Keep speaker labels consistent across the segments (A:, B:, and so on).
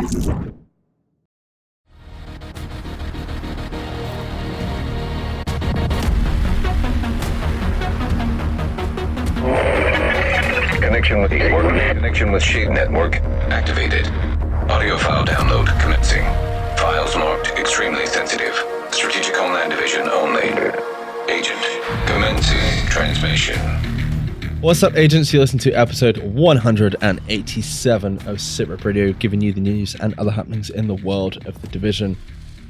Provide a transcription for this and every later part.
A: Connection with Shade Network activated. Audio file download commencing. Files marked extremely sensitive. Strategic Homeland Division only. Agent commencing transmission.
B: What's up, agents? You listen to episode 187 of SITREP Radio, giving you the news and other happenings in the world of the Division.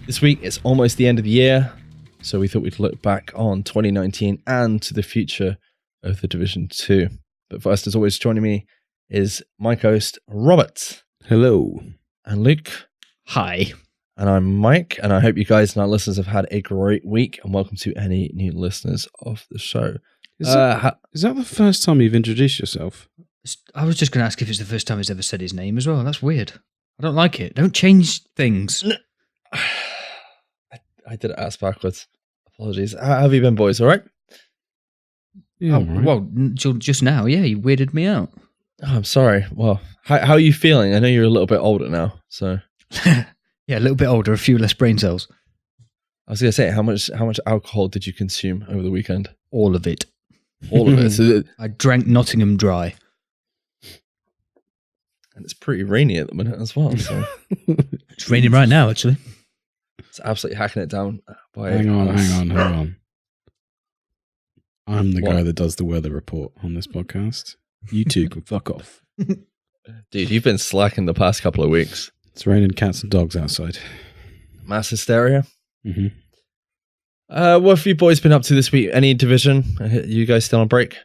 B: This week, it's almost the end of the year, so we thought we'd look back on 2019 and to the future of the Division 2. But first, as always, joining me is my host, Robert.
C: Hello.
B: And Luke.
D: Hi.
B: And I'm Mike, and I hope you guys and our listeners have had a great week, and welcome to any new listeners of the show.
C: Is that the first time you've introduced yourself?
D: I was just going to ask if it's the first time he's ever said his name as well. That's weird. I don't like it. Don't change things.
B: I did ask backwards. Apologies. How have you been, boys? All right?
C: Yeah, right.
D: Well, just now, yeah, you weirded me out.
B: Oh, I'm sorry. Well, how are you feeling? I know you're a little bit older now, so...
D: Yeah, a little bit older, a few less brain cells.
B: I was going to say, how much alcohol did you consume over the weekend?
D: All of it.
B: All of it. So
D: I drank Nottingham dry.
B: And it's pretty rainy at the minute as well. So
D: It's raining right now, actually.
B: it's absolutely hacking it down.
C: Hang on. I'm the guy that does the weather report on this podcast. You two can fuck off.
B: Dude, you've been slacking the past couple of weeks.
C: It's raining cats and dogs outside.
B: Mass hysteria.
C: Mm-hmm.
B: What have you boys been up to this week? Any division? You guys still on break?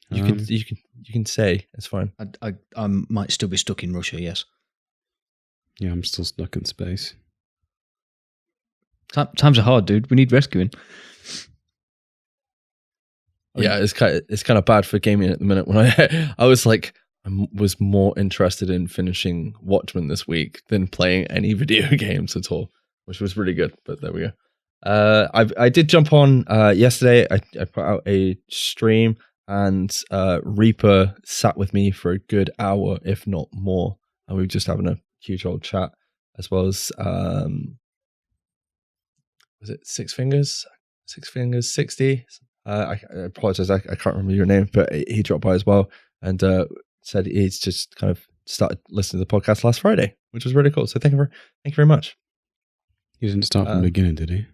B: You can say it's fine.
D: I might still be stuck in Russia, yes.
C: Yeah, I'm still stuck in space.
D: Times are hard, dude. We need rescuing.
B: Yeah, it's kind of bad for gaming at the minute. When I was like, I was more interested in finishing Watchmen this week than playing any video games at all, which was really good. But there we go. I did jump on yesterday. I put out a stream, and Reaper sat with me for a good hour, if not more, and we were just having a huge old chat, as well as was it Six Fingers 60? I apologize, I can't remember your name, but he dropped by as well and said he's just kind of started listening to the podcast last Friday, which was really cool. So thank you very much.
C: He didn't start from the beginning, did he?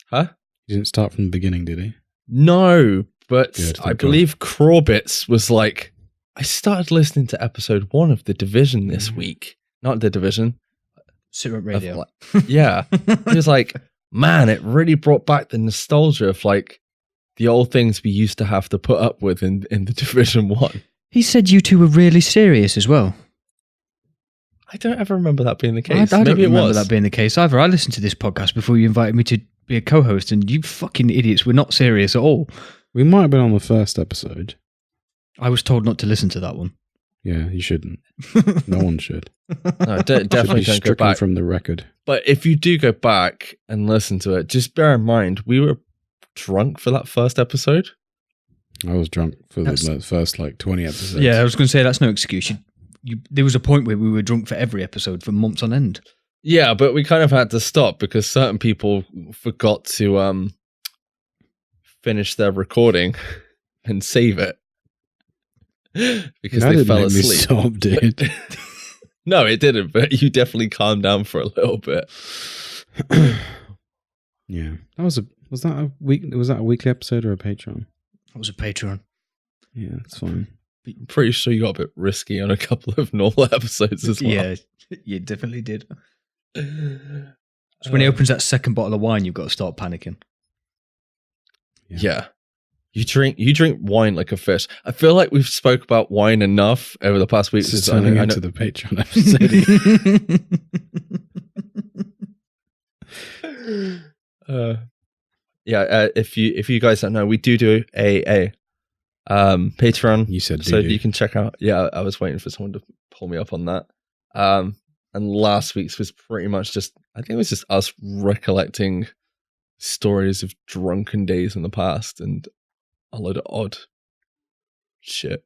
B: Huh?
C: He didn't start from the beginning, did he?
B: No, but
C: Good,
B: I believe Crawbits was like, I started listening to episode 1 of The Division this week. Not The Division.
D: SITREP Radio.
B: Yeah. He was like, man, it really brought back the nostalgia of like the old things we used to have to put up with in The Division 1.
D: He said you two were really serious as well.
B: I don't ever remember that being the case.
D: I don't remember that being the case either. I listened to this podcast before you invited me to be a co-host, and you fucking idiots were not serious at all.
C: We might have been on the first episode.
D: I was told not to listen to that one.
C: Yeah, you shouldn't. No one should.
B: No, definitely don't go back
C: from the record.
B: But if you do go back and listen to it, just bear in mind we were drunk for that first episode.
C: I was drunk for the first 20 episodes.
D: Yeah, I was going to say that's no excuse. There was a point where we were drunk for every episode for months on end.
B: Yeah, but we kind of had to stop because certain people forgot to finish their recording and save it because they fell asleep.
C: Stop, dude.
B: No, it didn't. But you definitely calmed down for a little bit.
C: Yeah, was that a weekly episode or a Patreon?
D: That was a Patreon.
C: Yeah, that's fine.
B: I'm pretty sure you got a bit risky on a couple of normal episodes as well.
D: Yeah, you definitely did. So when he opens that second bottle of wine, you've got to start panicking.
B: Yeah. You drink wine like a fish. I feel like we've spoke about wine enough over the past week.
C: This is turning into the Patreon episode.
B: If you guys don't know, we do a Patreon.
C: You said
B: so you can check out. Yeah, I was waiting for someone to pull me up on that. And last week's was pretty much just, I think it was just us recollecting stories of drunken days in the past and a load of odd shit.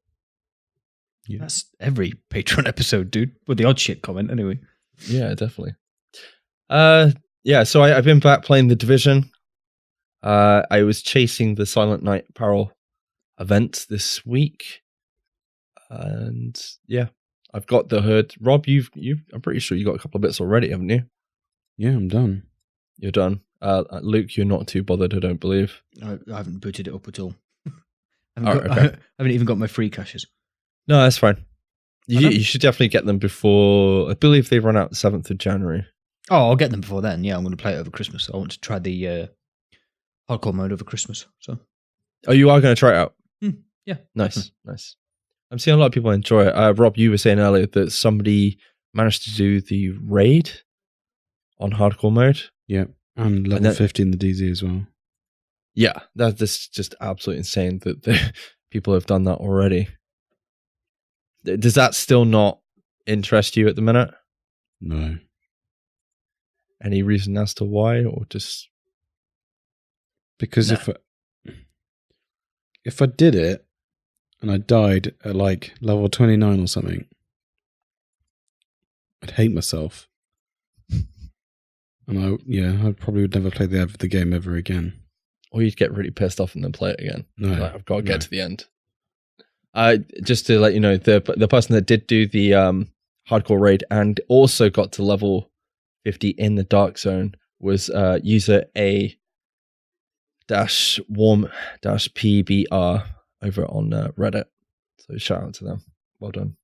C: Yeah.
D: That's every Patreon episode, dude. With the odd shit comment, anyway.
B: Yeah, definitely. Yeah, so I've been back playing The Division. I was chasing the Silent Night Apparel event this week. And yeah, I've got the hood. Rob, I'm pretty sure you got a couple of bits already, haven't you?
C: Yeah, I'm done.
B: You're done. Luke, you're not too bothered, I don't believe.
D: I haven't booted it up at all. I haven't even got my free caches.
B: No, that's fine. You should definitely get them before, I believe they run out the 7th of January.
D: Oh, I'll get them before then. Yeah, I'm going to play it over Christmas. I want to try the hardcore mode over Christmas. So.
B: Oh, you are going to try it out?
D: Yeah.
B: Nice, nice. I'm seeing a lot of people enjoy it. Rob, you were saying earlier that somebody managed to do the raid on hardcore mode.
C: Yeah, and level 50 in the DZ as well.
B: Yeah, that's just absolutely insane that the people have done that already. Does that still not interest you at the minute?
C: No.
B: Any reason as to why, or just
C: because if I did it and I died at like level 29 or something, I'd hate myself, and I probably would never play the game ever again.
B: Or you'd get really pissed off and then play it again.
C: No,
B: like, I've got to get to the end. Just to let you know, the person that did do the hardcore raid and also got to level 50 in the dark zone was user A-warm-pbr over on Reddit. So shout out to them. Well done.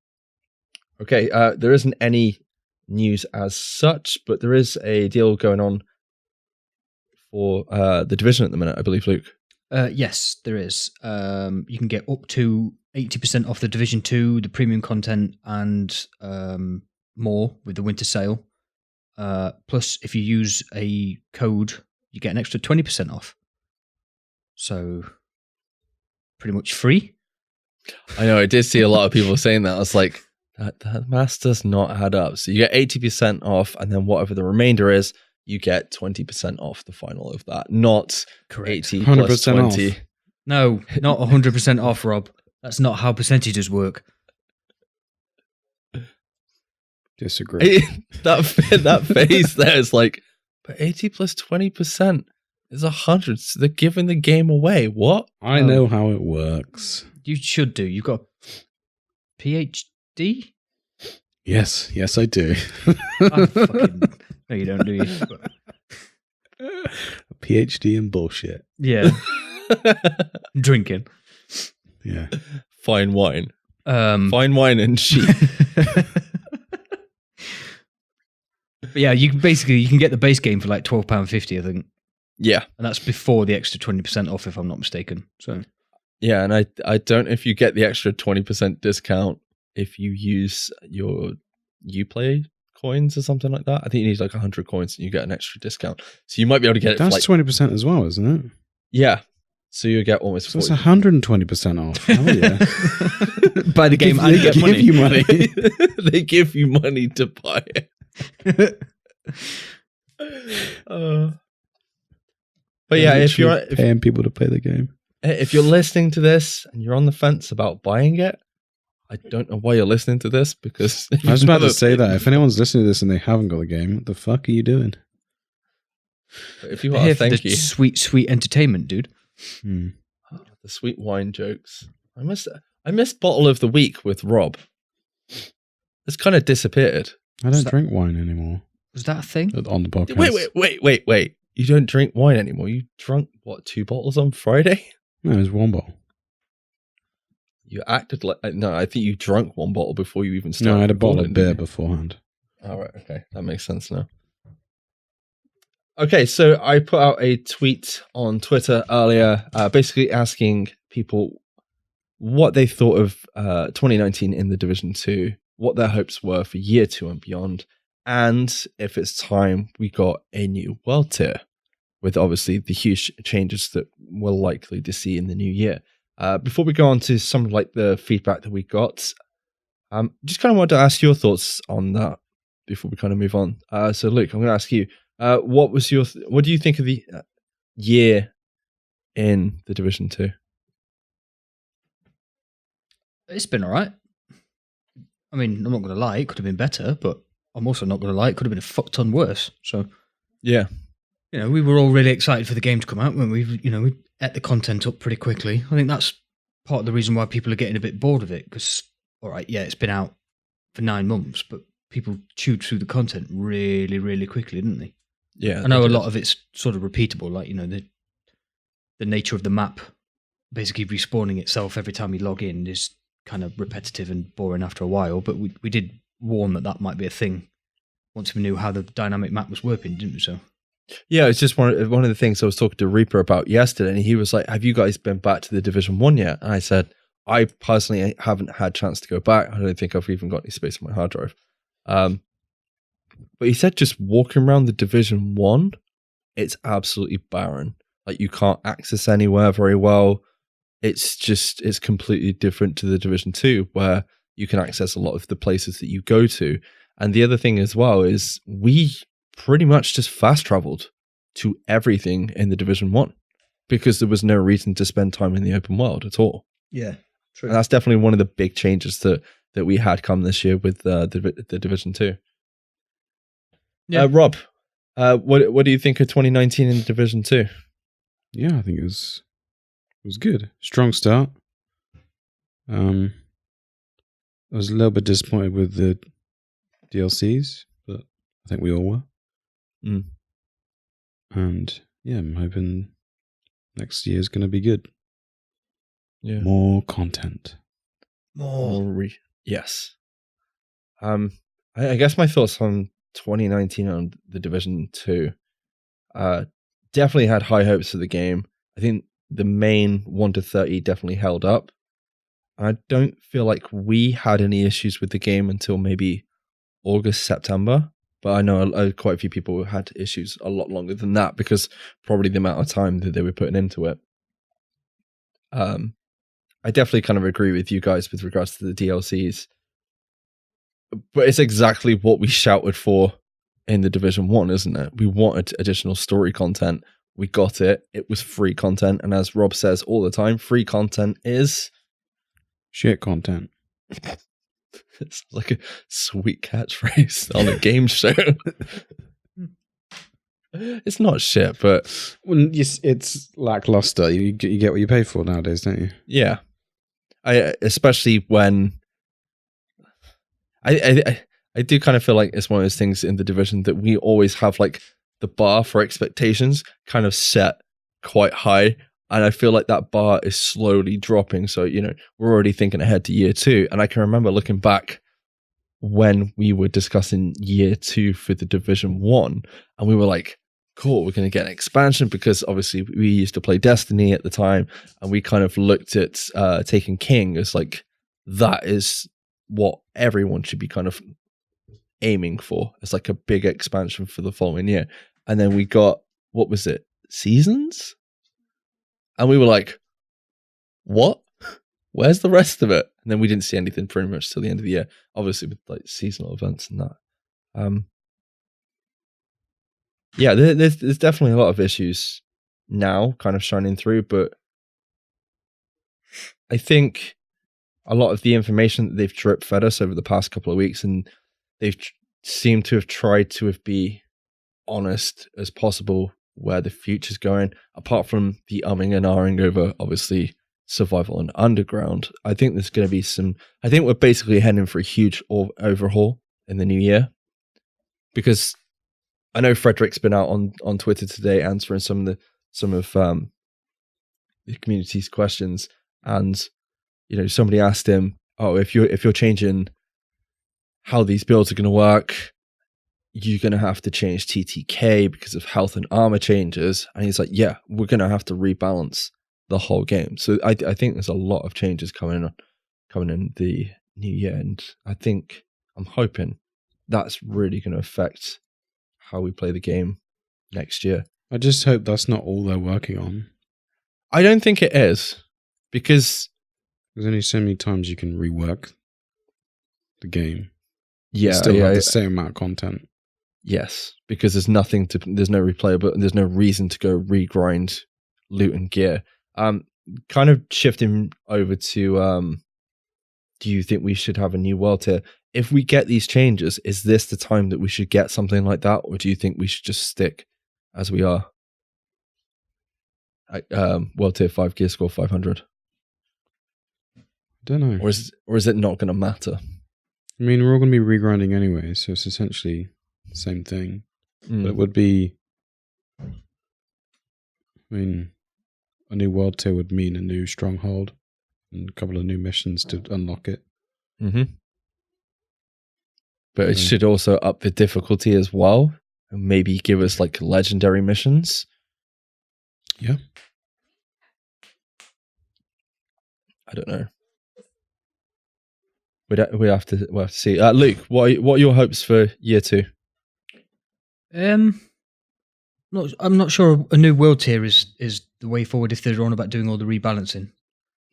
B: Okay, there isn't any news as such, but there is a deal going on for the Division at the minute, I believe, Luke.
D: Yes, there is. You can get up to 80% off the Division 2, the premium content, and more with the winter sale. Plus, if you use a code, you get an extra 20% off. So, pretty much free.
B: I know, I did see a lot of people saying that. I was like, that math does not add up. So you get 80% off, and then whatever the remainder is, you get 20% off the final of that. Not
D: Correct.
B: 80 plus 20.
C: Off.
D: No, not 100% off, Rob. That's not how percentages work.
C: Disagree.
B: that phase there is like, but 80 plus 20% is 100. So they're giving the game away. What?
C: I know how it works.
D: You should do. You've got PhD?
C: Yes, I do.
D: No, you don't, do you?
C: A PhD in bullshit.
D: Yeah. Drinking.
C: Yeah.
B: Fine wine. Fine wine and sheep.
D: But yeah, you can get the base game for like £12.50, I think.
B: Yeah.
D: And that's before the extra 20% off, if I'm not mistaken. So
B: yeah, and I don't know if you get the extra 20% discount if you use your Uplay coins or something like that. I think you need like 100 coins and you get an extra discount. So you might be able to get it
C: That's
B: for like
C: 20% as well, isn't it?
B: Yeah. So you get almost 40.
C: So it's 120% off. Oh, yeah.
D: buy the game and get money.
C: Give you money.
B: They give you money to buy it. But yeah, if you're
C: paying people to play the game,
B: if you're listening to this and you're on the fence about buying it, I don't know why you're listening to this, because
C: I was about to say that if anyone's listening to this and they haven't got the game, what the fuck are you doing?
B: If you are, thank you.
D: Sweet entertainment, dude.
B: The sweet wine jokes. I missed Bottle of the Week with Rob. It's kind of disappeared.
C: I don't drink wine anymore.
D: Was that a thing?
C: On the podcast.
B: Wait. You don't drink wine anymore. You drunk, 2 bottles on Friday?
C: No, it was 1 bottle.
B: You acted like... No, I think you drank 1 bottle before you even started.
C: No, I had a bottle of
B: recording,
C: beer beforehand.
B: All right, okay. That makes sense now. Okay, so I put out a tweet on Twitter earlier, basically asking people what they thought of 2019 in the Division 2, what their hopes were for year 2 and beyond, and if it's time we got a new world tier, with obviously the huge changes that we're likely to see in the new year. Before we go on to some of like the feedback that we got, just kind of wanted to ask your thoughts on that before we kind of move on. So Luke, I'm going to ask you, what do you think of the year in the Division 2?
D: It's been all right. I mean, I'm not going to lie, it could have been better, but I'm also not going to lie, it could have been a fuck ton worse. So,
B: Yeah.
D: we were all really excited for the game to come out when we ate the content up pretty quickly. I think that's part of the reason why people are getting a bit bored of it, because, all right, yeah, it's been out for 9 months, but people chewed through the content really, really quickly, didn't they?
B: Yeah.
D: I know a lot of it's sort of repeatable, like, the nature of the map basically respawning itself every time you log in is kind of repetitive and boring after a while, but we did warn that might be a thing once we knew how the dynamic map was working, didn't we? So
B: yeah, it's just one of the things I was talking to Reaper about yesterday, and he was like, have you guys been back to the Division 1 yet? And I said, I personally haven't had a chance to go back. I don't think I've even got any space on my hard drive. But he said just walking around the Division 1, it's absolutely barren. Like, you can't access anywhere very well. It's completely different to the Division 2, where you can access a lot of the places that you go to. And the other thing as well is we pretty much just fast traveled to everything in the Division 1 because there was no reason to spend time in the open world at all.
D: yeah, true.
B: And that's definitely one of the big changes that we had come this year with the Division 2.
D: Yeah.
B: Rob, what do you think of 2019 in Division 2?
C: Yeah, I think it was good. Strong start. I was a little bit disappointed with the DLCs, but I think we all were.
B: Mm.
C: And yeah, I'm hoping next year is going to be good.
B: Yeah.
C: More content.
B: Yes. I guess my thoughts on 2019 on the Division 2. Definitely had high hopes for the game. I think the main 1 to 30 definitely held up. I don't feel like we had any issues with the game until maybe August, September. But I know quite a few people had issues a lot longer than that because probably the amount of time that they were putting into it. I definitely kind of agree with you guys with regards to the DLCs. But it's exactly what we shouted for in the Division 1, isn't it? We wanted additional story content. We got it. It was free content. And as Rob says all the time, free content is...
C: shit content.
B: It's like a sweet catchphrase on a game show. It's not shit, but...
C: Well, it's lackluster. You get what you pay for nowadays, don't you?
B: Yeah. Especially when... I do kind of feel like it's one of those things in the Division that we always have like the bar for expectations kind of set quite high. And I feel like that bar is slowly dropping. So, we're already thinking ahead to year 2. And I can remember looking back when we were discussing year 2 for the Division 1. And we were like, cool, we're going to get an expansion because obviously we used to play Destiny at the time. And we kind of looked at Taken King as like, that is what everyone should be kind of aiming for. It's like a big expansion for the following year. And then we got, what was it? Seasons? And we were like, what? Where's the rest of it? And then we didn't see anything pretty much till the end of the year, obviously with like seasonal events and that. Yeah, there's definitely a lot of issues now kind of shining through, but I think a lot of the information that they've drip fed us over the past couple of weeks, and they've seemed to have tried to be honest as possible where the future's going, apart from the umming and ahhing over obviously survival and underground. I think there's going to be I think we're basically heading for a huge overhaul in the new year, because I know Frederick's been out on Twitter today answering some of the community's questions, and somebody asked him, oh, if you're changing how these builds are going to work, you're going to have to change TTK because of health and armor changes. And he's like, yeah, we're going to have to rebalance the whole game. So I think there's a lot of changes coming in the new year. And I'm hoping that's really going to affect how we play the game next year.
C: I just hope that's not all they're working on.
B: I don't think it is, because
C: there's only so many times you can rework the game.
B: Yeah,
C: you still have the same amount of content.
B: Yes, because there's no replayable, and there's no reason to go regrind loot and gear. Kind of shifting over to do you think we should have a new world tier? If we get these changes, is this the time that we should get something like that, or do you think we should just stick as we are? World tier 5 gear score 500.
C: I don't know.
B: Or is it not going to matter?
C: I mean, we're all going to be regrinding anyway, so it's essentially the same thing. But it would be... I mean, a new world tier would mean a new stronghold and a couple of new missions to unlock it.
B: Mm-hmm. But it should also up the difficulty as well, and maybe give us like legendary missions.
C: Yeah.
B: I don't know. We'll have to see. Luke, what are your hopes for year 2?
D: I'm not sure a new world tier is the way forward if they're on about doing all the rebalancing.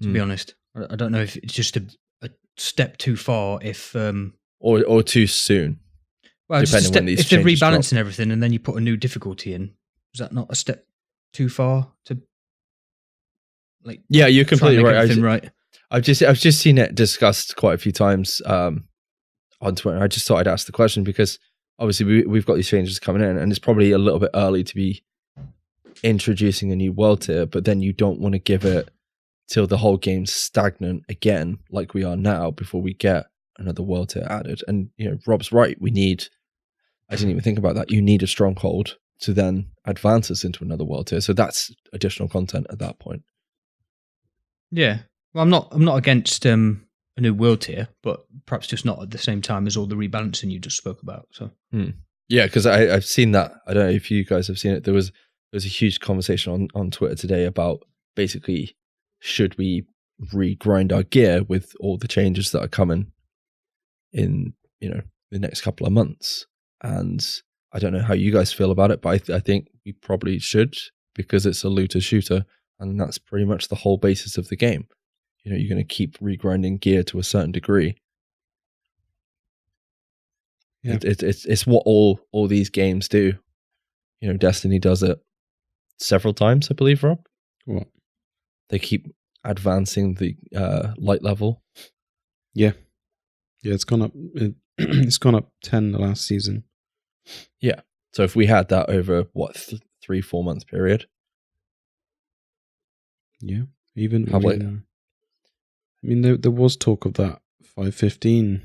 D: To be honest, I don't know if it's just a step too far. If
B: or too soon.
D: Well,
B: depending when these
D: if they're
B: changes
D: rebalancing
B: drop.
D: everything and then you put a new difficulty in, is that not a step too far to? Like,
B: yeah, you're completely right.
D: Right.
B: I've just seen it discussed quite a few times on Twitter. I just thought I'd ask the question because obviously we've got these changes coming in, and it's probably a little bit early to be introducing a new world tier. But then you don't want to give it till the whole game's stagnant again, like we are now, before we get another world tier added. And Rob's right. I didn't even think about that. You need a stronghold to then advance us into another world tier. So that's additional content at that point.
D: Yeah. Well, I'm not against a new world tier, but perhaps just not at the same time as all the rebalancing you just spoke about. So
B: yeah, because I've seen that. I don't know if you guys have seen it. There was a huge conversation on Twitter today about basically should we regrind our gear with all the changes that are coming in the next couple of months. And I don't know how you guys feel about it, but I think we probably should, because it's a looter shooter, and that's pretty much the whole basis of the game. You're going to keep regrinding gear to a certain degree. Yeah. It's what all these games do. Destiny does it several times, I believe, Rob.
C: What?
B: They keep advancing the light level.
C: Yeah. Yeah, it's gone up. It's gone up 10 the last season.
B: Yeah. So if we had that over 3-4 month period.
C: Yeah. I mean, there was talk of that 515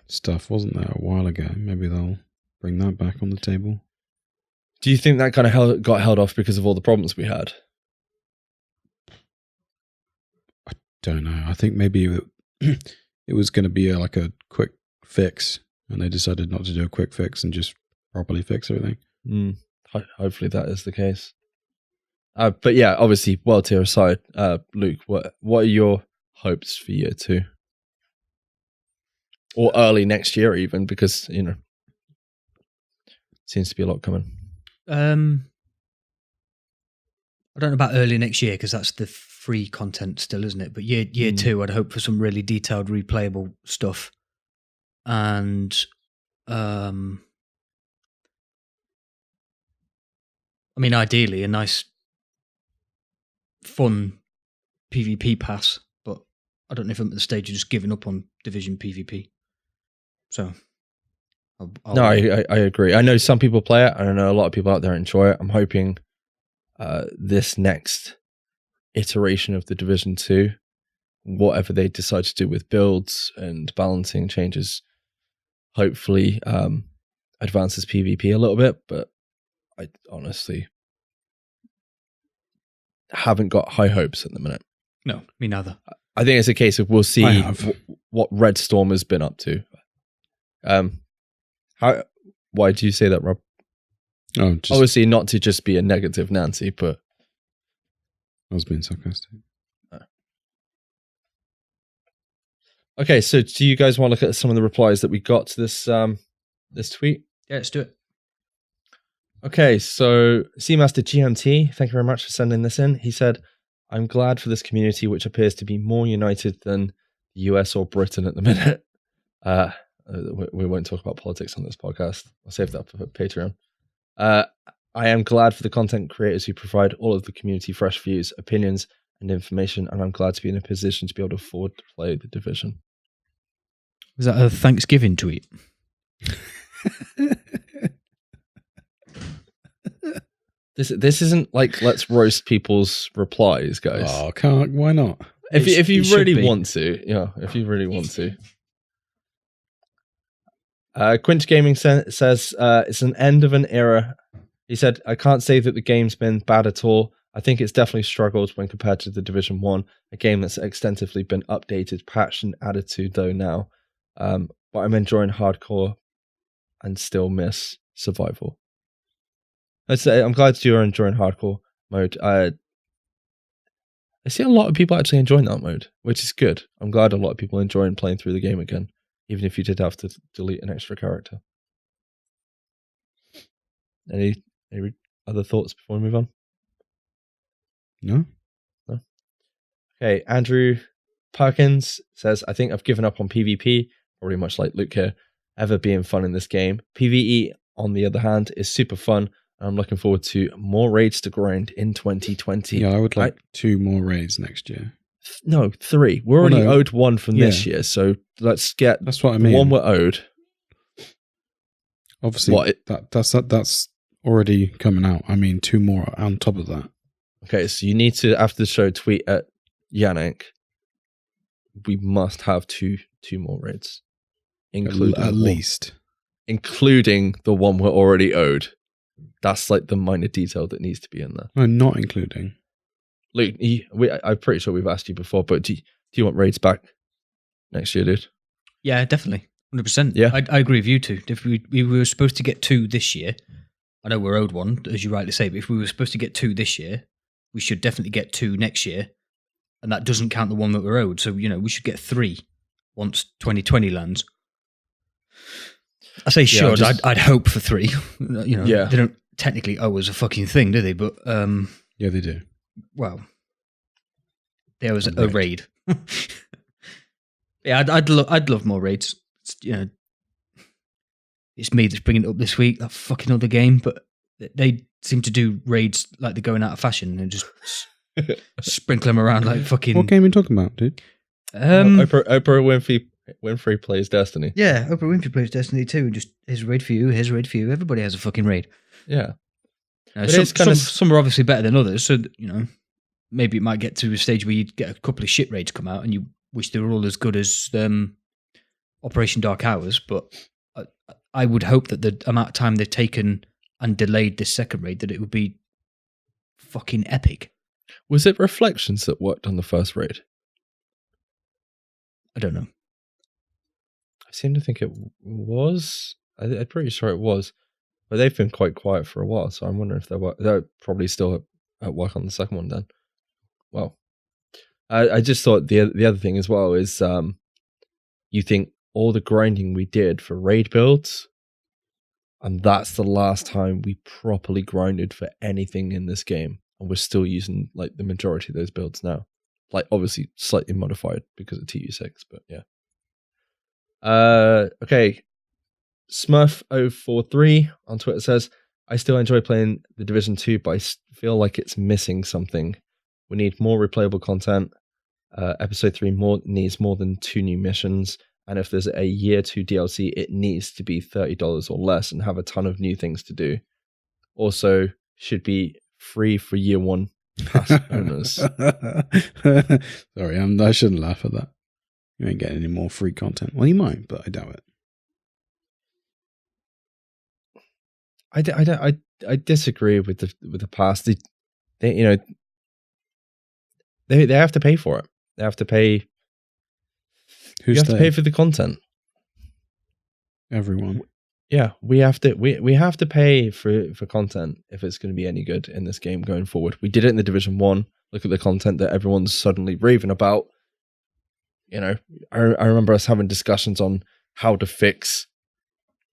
C: stuff, wasn't there, a while ago? Maybe they'll bring that back on the table.
B: Do you think that kind of got held off because of all the problems we had?
C: I don't know. I think maybe it was going to be like a quick fix, and they decided not to do a quick fix and just properly fix everything.
B: Hopefully that is the case. But yeah, obviously, world tier aside, Luke, what are your hopes for year 2? Or early next year even, because, seems to be a lot coming.
D: I don't know about early next year, because that's the free content still, isn't it? But year 2, I'd hope for some really detailed, replayable stuff. And I mean, ideally, a nice fun PvP pass, but I don't know if I'm at the stage of just giving up on Division PvP. So,
B: No, I agree. I know some people play it. I know a lot of people out there enjoy it. I'm hoping this next iteration of the Division 2, whatever they decide to do with builds and balancing changes, hopefully advances PvP a little bit. But I honestly haven't got high hopes at the minute.
D: No, me neither.
B: I think it's a case of we'll see what Red Storm has been up to. Why do you say that, Rob? Obviously not to just be a negative Nancy, but
C: I was being sarcastic.
B: Okay, so do you guys want to look at some of the replies that we got to this tweet?
D: Yeah, let's do it.
B: Okay, so Seamaster GMT, thank you very much for sending this in. He said, I'm glad for this community, which appears to be more united than the US or Britain at the minute. We won't talk about politics on this podcast. I'll save that for Patreon. I am glad for the content creators who provide all of the community fresh views, opinions, and information, and I'm glad to be in a position to be able to afford to play The Division.
D: Was that a Thanksgiving tweet?
B: This isn't like let's roast people's replies, guys.
C: Oh, why not?
B: If you
D: it
B: really
D: should be.
B: want to, yeah, if you really want to. Quinch Gaming says it's an end of an era. He said, I can't say that the game's been bad at all. I think it's definitely struggled when compared to the Division 1, a game that's extensively been updated, patched, and added to though now. But I'm enjoying hardcore and still miss survival. I'm glad you're enjoying hardcore mode. I see a lot of people actually enjoying that mode, which is good. I'm glad a lot of people are enjoying playing through the game again, even if you did have to delete an extra character. Any other thoughts before we move on?
C: No?
B: Okay, Andrew Perkins says, I think I've given up on PvP, probably much like Luke here, ever being fun in this game. PvE, on the other hand, is super fun. I'm looking forward to more raids to grind in 2020.
C: Yeah, I would like 2 more raids next year.
B: No, 3. We're already owed 1 from this year, so let's get
C: that's what I mean.
B: The one we're owed.
C: Obviously, that's already coming out. I mean, 2 more on top of that.
B: Okay, so you need to, after the show, tweet at Yannick. We must have two more raids, including
C: at least,
B: including the one we're already owed. That's like the minor detail that needs to be in there.
C: No, not including.
B: Luke, I'm pretty sure we've asked you before, but do you want raids back next year, dude?
D: Yeah, definitely. 100%.
B: Yeah.
D: I agree with you too. If we were supposed to get 2 this year, I know we're owed 1, as you rightly say, but if we were supposed to get 2 this year, we should definitely get 2 next year. And that doesn't count the one that we're owed. So, we should get 3 once 2020 lands. I say should. I'd hope for 3.
B: Yeah.
D: They don't technically owe us a fucking thing, do they? But
C: yeah, they do.
D: Well, they owe us a raid. Yeah, I'd love more raids. It's me that's bringing it up this week. That fucking other game, but they seem to do raids like they're going out of fashion and just sprinkle them around like fucking.
C: What game are you talking about, dude?
B: Oprah Winfrey plays Destiny.
D: Yeah, Oprah Winfrey plays Destiny too. Just here's a raid for you. Here's a raid for you. Everybody has a fucking raid.
B: Yeah,
D: some are obviously better than others. So maybe it might get to a stage where you get a couple of shit raids come out and you wish they were all as good as Operation Dark Hours. But I would hope that the amount of time they've taken and delayed this second raid, that it would be fucking epic.
B: Was it Reflections that worked on the first raid?
D: I don't know.
B: I seem to think it was. I'm pretty sure it was. But they've been quite quiet for a while, so I'm wondering if they're probably still at work on the second one then. Well, I just thought the other thing as well is you think all the grinding we did for raid builds, and that's the last time we properly grinded for anything in this game, and we're still using like the majority of those builds now. Like obviously slightly modified because of TU6, but yeah. Okay. Smurf043 on Twitter says, I still enjoy playing the Division 2, but I feel like it's missing something. We need more replayable content. Episode 3 needs more than 2 new missions. And if there's a year 2 DLC, it needs to be $30 or less and have a ton of new things to do. Also, should be free for year 1 pass owners.
C: Sorry, I shouldn't laugh at that. You ain't getting any more free content. Well, you might, but I doubt it.
B: I disagree with the past. They have to pay for it. They have to pay. You have to pay for the content.
C: Everyone.
B: Yeah, we have to pay for content if it's going to be any good in this game going forward. We did it in the Division 1. Look at the content that everyone's suddenly raving about. I remember us having discussions on how to fix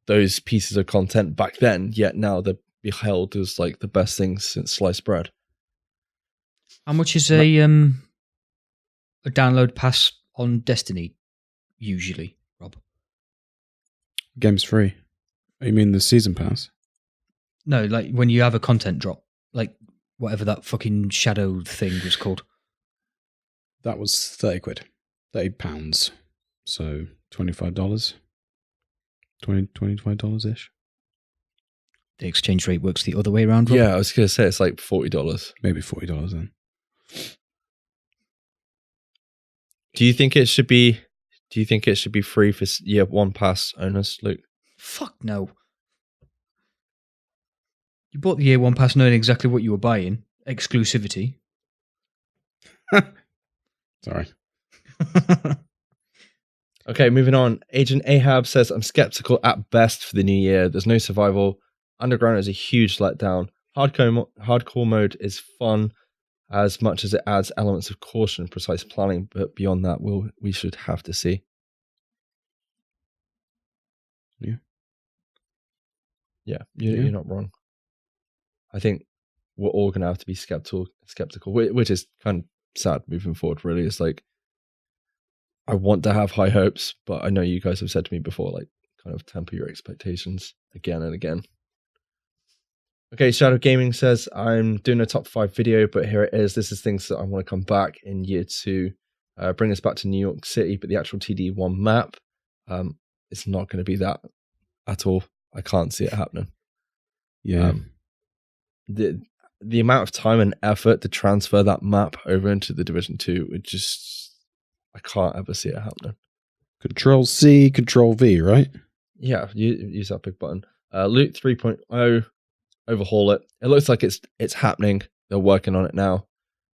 B: those pieces of content back then, yet now they're beheld as like the best things since sliced bread.
D: How much is a download pass on Destiny usually, Rob?
C: Game's free. You mean the season pass?
D: No, like when you have a content drop, like whatever that fucking shadow thing was called.
C: That was 30 quid. £30. So $25. $25-ish.
D: The exchange rate works the other way around, Rob?
B: Yeah, I was going to say it's like $40.
C: Maybe $40 then.
B: Do you think it should be free for year one pass owners, Luke?
D: Fuck no. You bought the year one pass knowing exactly what you were buying. Exclusivity.
C: Sorry.
B: Okay, moving on. Agent Ahab says, I'm skeptical at best for the new year. There's no survival. Underground is a huge letdown. Hardcore mode is fun as much as it adds elements of caution and precise planning, but beyond that, we should have to see. Yeah, you're not wrong. I think we're all going to have to be skeptical, which is kind of sad moving forward, really. It's like, I want to have high hopes, but I know you guys have said to me before, like, kind of temper your expectations again and again. Okay, Shadow Gaming says, I'm doing a top 5 video, but here it is. This is things that I want to come back in year 2, bring us back to New York City, but the actual TD1 map, it's not going to be that at all. I can't see it happening.
C: Yeah.
B: The amount of time and effort to transfer that map over into the Division 2 would just, I can't ever see it happening.
C: Control-C, Control-V, right?
B: Yeah, use that big button. Loot 3.0, overhaul it. It looks like it's happening. They're working on it now.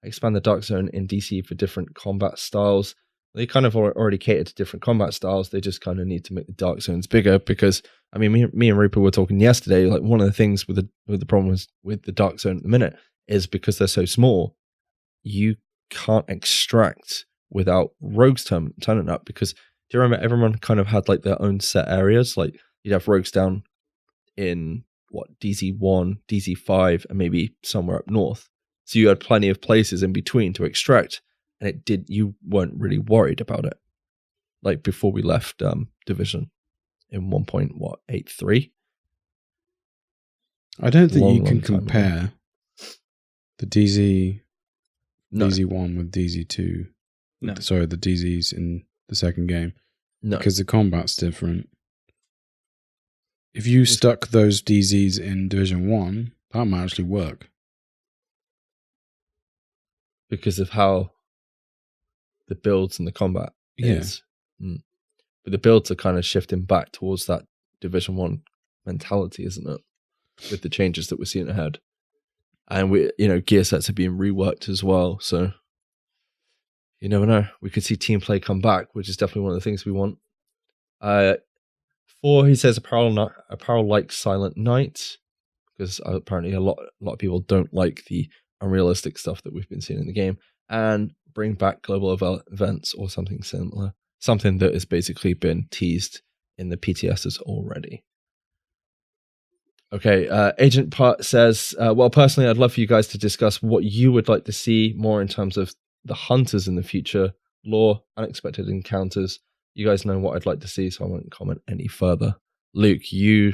B: Expand the Dark Zone in DC for different combat styles. They kind of already cater to different combat styles. They just kind of need to make the Dark Zones bigger because, I mean, me and Rupert were talking yesterday, like one of the things with the problems with the Dark Zone at the minute is because they're so small, you can't extract without rogues turning up, because do you remember everyone kind of had like their own set areas? Like you'd have rogues down in DZ1, DZ5, and maybe somewhere up north. So you had plenty of places in between to extract, and you weren't really worried about it. Like before we left Division in 1.83.
C: I don't think you can
B: long time
C: compare the DZ1 with DZ2.
D: No.
C: Sorry, the DZs in the second game.
B: No.
C: Because the combat's different. If you stuck those DZs in Division 1, that might actually work.
B: Because of how the builds and the combat is. But the builds are kind of shifting back towards that Division 1 mentality, isn't it? With the changes that we're seeing ahead. And gear sets are being reworked as well, so you never know. We could see team play come back, which is definitely one of the things we want. 4, he says apparel like Silent Night, because apparently a lot of people don't like the unrealistic stuff that we've been seeing in the game, and bring back global events or something similar, something that has basically been teased in the PTSs already. Okay, Agent Part says, well, personally, I'd love for you guys to discuss what you would like to see more in terms of the hunters in the future, lore, unexpected encounters. You guys know what I'd like to see, so I won't comment any further. Luke, you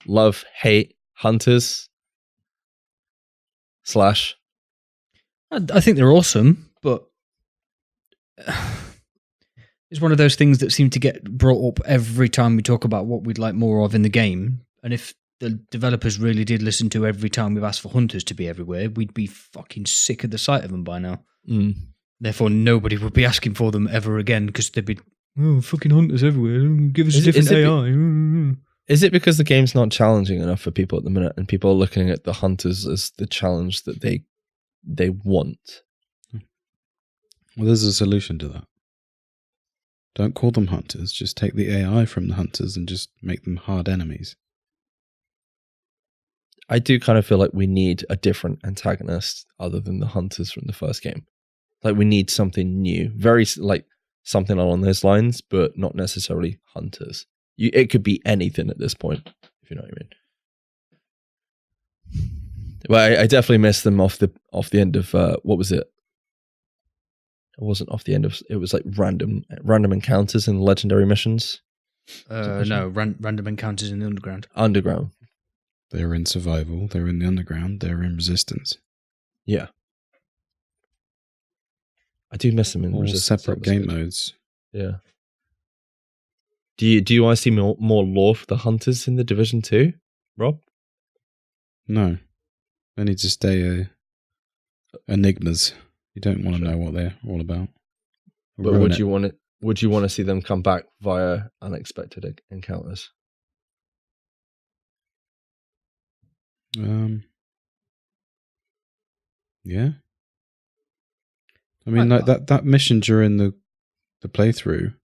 B: love, hate hunters /
D: I think they're awesome, but it's one of those things that seem to get brought up every time we talk about what we'd like more of in the game. And if the developers really did listen to every time we've asked for hunters to be everywhere, we'd be fucking sick of the sight of them by now. Therefore, nobody would be asking for them ever again, because they'd be, fucking hunters everywhere. Give us a different AI.
B: Is it because the game's not challenging enough for people at the minute, and people are looking at the hunters as the challenge that they want?
C: Well, there's a solution to that. Don't call them hunters. Just take the AI from the hunters and just make them hard enemies.
B: I do kind of feel like we need a different antagonist other than the hunters from the first game. Like we need something new, very like something along those lines, but not necessarily hunters. It could be anything at this point, if you know what I mean. Well, I definitely missed them off the end of what was it? It wasn't off the end of. It was like random encounters in legendary missions.
D: No, random encounters in the underground.
B: Underground.
C: They're in survival. They're in the underground. They're in resistance.
B: Yeah. I do miss them in
C: all
B: Resistance.
C: separate game modes.
B: Yeah. Do you want to see more lore for the hunters in the Division 2, Rob?
C: No, they need to stay enigmas. You don't want to know what they're all about.
B: But would you want to see them come back via unexpected encounters?
C: Yeah. I mean, like that mission during the playthrough.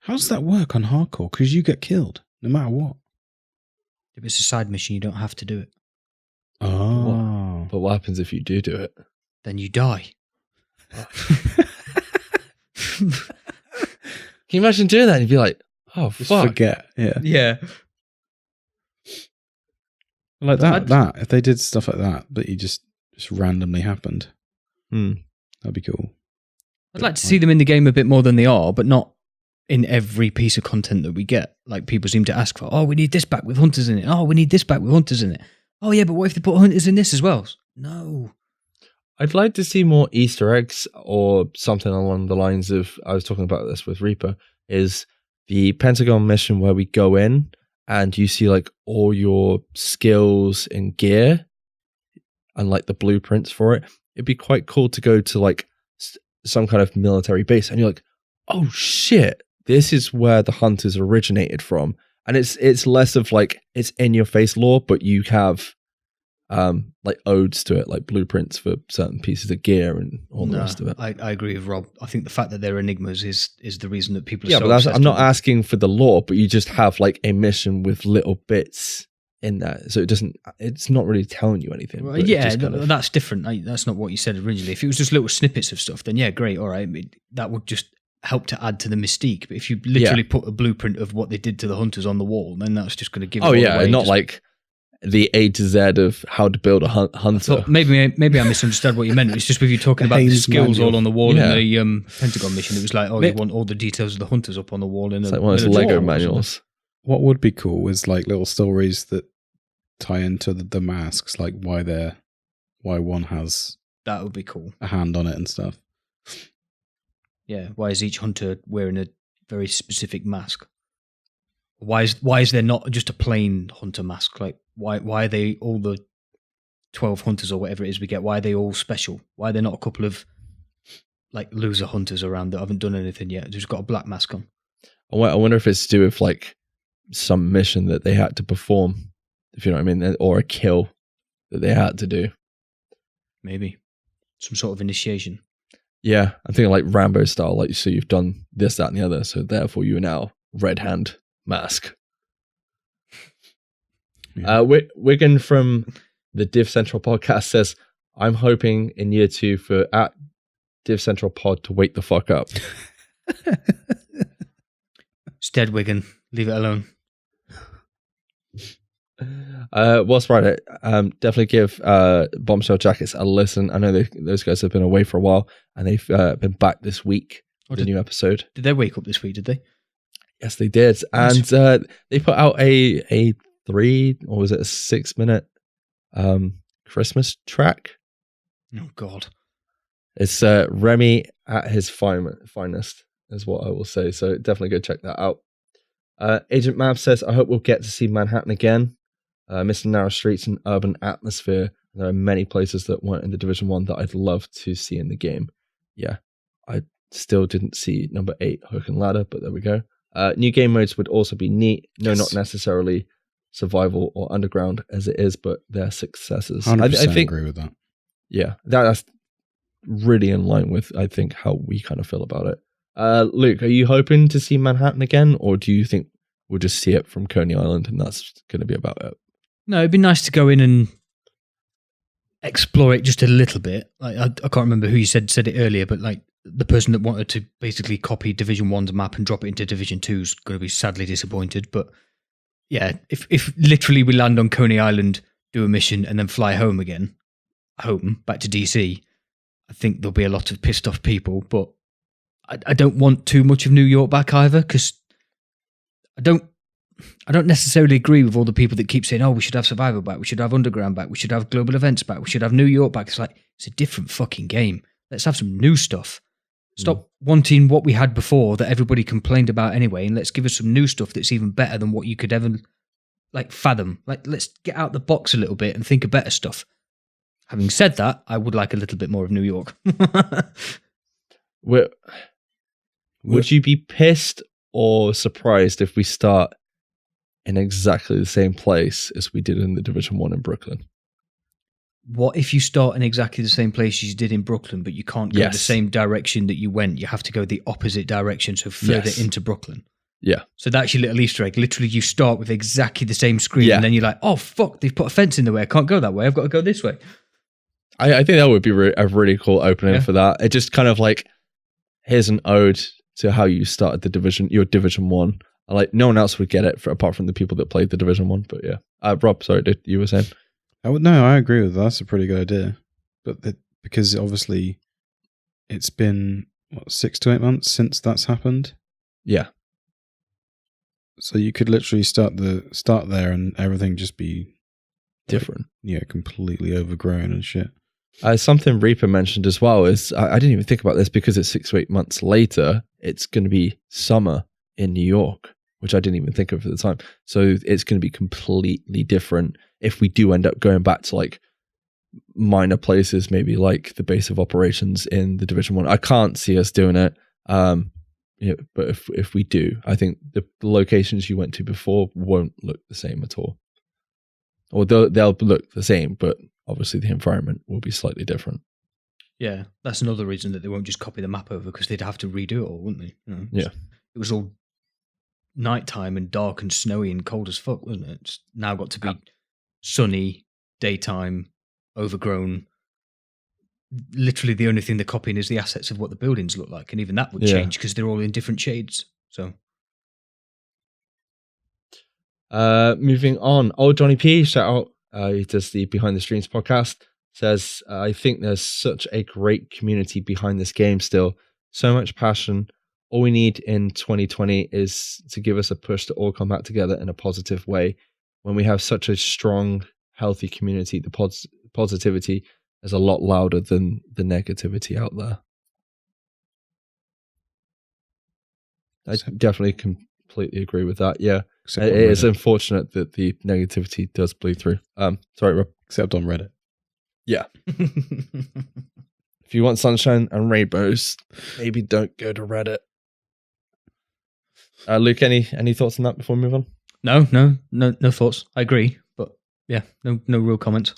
C: How does that work on hardcore? Because you get killed no matter what.
D: If it's a side mission, you don't have to do it.
C: Oh.
B: But what happens if you do it?
D: Then you die.
B: Can you imagine doing that and you'd be like, oh,
C: Just
B: fuck.
C: forget. Yeah.
D: Yeah.
C: Like that. If they did stuff like that, but you just randomly happened, that'd be cool.
D: I'd like to see them in the game a bit more than they are, but not in every piece of content that we get. Like people seem to ask for, oh, we need this back with hunters in it. Oh, we need this back with hunters in it. Oh, yeah, but what if they put hunters in this as well? No.
B: I'd like to see more Easter eggs or something along the lines of, I was talking about this with Reaper, is the Pentagon mission where we go in and you see like all your skills and gear and like the blueprints for it. It'd be quite cool to go to like some kind of military base and you're like, oh shit, this is where the hunters originated from. And it's less of like, it's in your face lore, but you have like odes to it, like blueprints for certain pieces of gear and all the rest of it.
D: I agree with Rob. I think the fact that they're enigmas is the reason that people are so
B: but
D: obsessed
B: I'm not
D: with them.
B: asking for the lore, but you just have like a mission with little bits in that. So it's not really telling you anything.
D: Well,
B: but
D: yeah,
B: just kind of,
D: that's different. That's not what you said originally. If it was just little snippets of stuff, then yeah, great, all right. That would just help to add to the mystique. But if you literally put a blueprint of what they did to the hunters on the wall, then that's just going to give it all away.
B: Not like the A to Z of how to build a hunter.
D: Maybe I misunderstood what you meant. It's just with you talking about the skills all on the wall in the Pentagon mission. It was like, you want all the details of the hunters up on the wall.
B: It's like one of those Lego manuals.
C: What would be cool is like little stories that tie into the masks, like why one has
D: that would be cool.
C: A hand on it and stuff.
D: Yeah, why is each hunter wearing a very specific mask? Why is there not just a plain hunter mask? Like why are they all the 12 hunters or whatever it is we get? Why are they all special? Why are there not a couple of like loser hunters around that haven't done anything yet? Just got a black mask on.
B: I wonder if it's to do with like some mission that they had to perform, if you know what I mean, or a kill that they had to do.
D: Maybe some sort of initiation.
B: Yeah, I'm thinking like Rambo style, like so you've done this, that, and the other, so therefore you are now red hand mask. Yeah. Wigan from the Div Central podcast says, I'm hoping in year 2 for at Div Central Pod to wake the fuck up.
D: It's dead, Wigan. Leave it alone.
B: Whilst we're at it, definitely give Bombshell Jackets a listen. I know those guys have been away for a while and they've been back this week with a new episode.
D: Did they wake up this week, did they?
B: Yes, they did. And they put out a 3 or was it a 6-minute Christmas track?
D: Oh, God.
B: It's Remy at his finest, is what I will say. So definitely go check that out. Agent Mav says, I hope we'll get to see Manhattan again. Missing narrow streets and urban atmosphere. There are many places that weren't in the Division 1 that I'd love to see in the game. Yeah, I still didn't see number 8, Hook and Ladder, but there we go. New game modes would also be neat. No, yes. Not necessarily survival or underground as it is, but they're successes.
C: 100% I think, agree with that.
B: Yeah, that's really in line with, I think, how we kind of feel about it. Luke, are you hoping to see Manhattan again, or do you think we'll just see it from Coney Island and that's going to be about it?
D: No, it'd be nice to go in and explore it just a little bit. Like I can't remember who you said it earlier, but like the person that wanted to basically copy Division 1's map and drop it into Division 2's going to be sadly disappointed. But yeah, if literally we land on Coney Island, do a mission, and then fly home again, back to DC, I think there'll be a lot of pissed off people. But I don't want too much of New York back either, because I don't don't necessarily agree with all the people that keep saying, "Oh, we should have Survival back, we should have Underground back, we should have Global Events back, we should have New York back." It's like, it's a different fucking game. Let's have some new stuff. Stop wanting what we had before that everybody complained about anyway, and let's give us some new stuff that's even better than what you could ever fathom. Let's get out the box a little bit and think of better stuff. Having said that, I would like a little bit more of New York.
B: Would you be pissed or surprised if we start in exactly the same place as we did in the Division 1 in Brooklyn?
D: What if you start in exactly the same place you did in Brooklyn, but you can't go the same direction that you went? You have to go the opposite direction, so further into Brooklyn. Yeah. So that's your little Easter egg. Literally, you start with exactly the same screen, and then you're like, oh, fuck, they've put a fence in the way. I can't go that way. I've got to go this way.
B: I think that would be a really cool opening for that. It just kind of here's an ode to how you started your Division 1. No one else would get it apart from the people that played the Division 1. But yeah. Rob, sorry, you were saying?
C: No, I agree with that. That's a pretty good idea. But because obviously it's been, 6 to 8 months since that's happened?
B: Yeah.
C: So you could literally start there and everything just be
B: different.
C: Completely overgrown and shit.
B: Something Reaper mentioned as well is, I didn't even think about this, because it's 6 to 8 months later, it's going to be summer in New York, which I didn't even think of at the time. So it's going to be completely different if we do end up going back to minor places, maybe like the base of operations in the Division 1. I can't see us doing it. But if we do, I think the locations you went to before won't look the same at all. Or they'll look the same, but obviously the environment will be slightly different.
D: Yeah, that's another reason that they won't just copy the map over, because they'd have to redo it all, wouldn't they?
B: Yeah.
D: It was all nighttime and dark and snowy and cold as fuck, wasn't it? It's now got to be sunny, daytime, overgrown. Literally the only thing they're copying is the assets of what the buildings look like, and even that would change because they're all in different shades. So
B: moving on, old Johnny P, shout out, he does the Behind the Streams podcast, says, I think there's such a great community behind this game still, so much passion. All we need in 2020 is to give us a push to all come back together in a positive way. When we have such a strong, healthy community, the positivity is a lot louder than the negativity out there. I definitely completely agree with that. Yeah, it is unfortunate that the negativity does bleed through. Sorry, Rob.
C: Except on Reddit.
B: Yeah. If you want sunshine and rainbows, maybe don't go to Reddit. Luke, any thoughts on that before we move on?
D: No thoughts. I agree, but yeah, no real comments.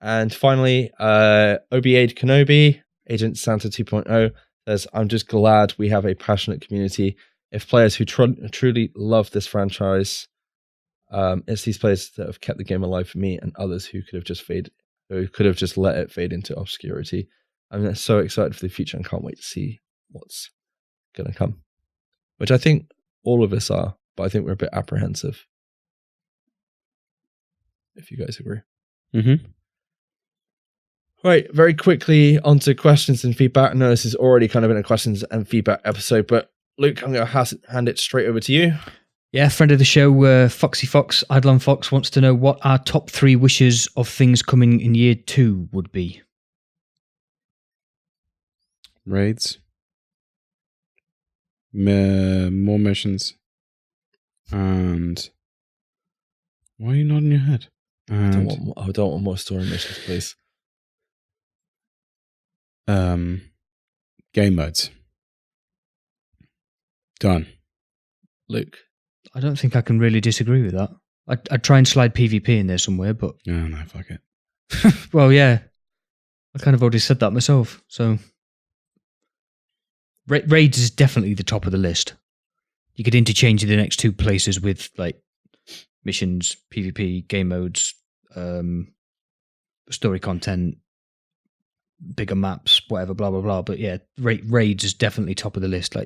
B: And finally, OB8 Kenobi, Agent Santa 2.0, says, I'm just glad we have a passionate community. If players who truly love this franchise, it's these players that have kept the game alive for me and others who could have just let it fade into obscurity. I'm so excited for the future and can't wait to see what's going to come. Which I think all of us are, but I think we're a bit apprehensive. If you guys agree.
C: Mm-hmm.
B: Right, very quickly onto questions and feedback. I know this has already kind of been a questions and feedback episode, but Luke, I'm going to hand it straight over to you.
D: Yeah, friend of the show, Foxy Fox, Eidolon Fox, wants to know what our top 3 wishes of things coming in year 2 would be.
C: Raids. More missions. And why are you nodding your head?
B: I don't want more story missions, please.
C: Game modes. Done.
B: Luke.
D: I don't think I can really disagree with that. I'd try and slide PvP in there somewhere, but...
C: No, fuck it.
D: Well, yeah. I kind of already said that myself, so... Raids is definitely the top of the list. You could interchange the next 2 places with, missions, PvP, game modes, story content, bigger maps, whatever, blah, blah, blah. But yeah, Raids is definitely top of the list.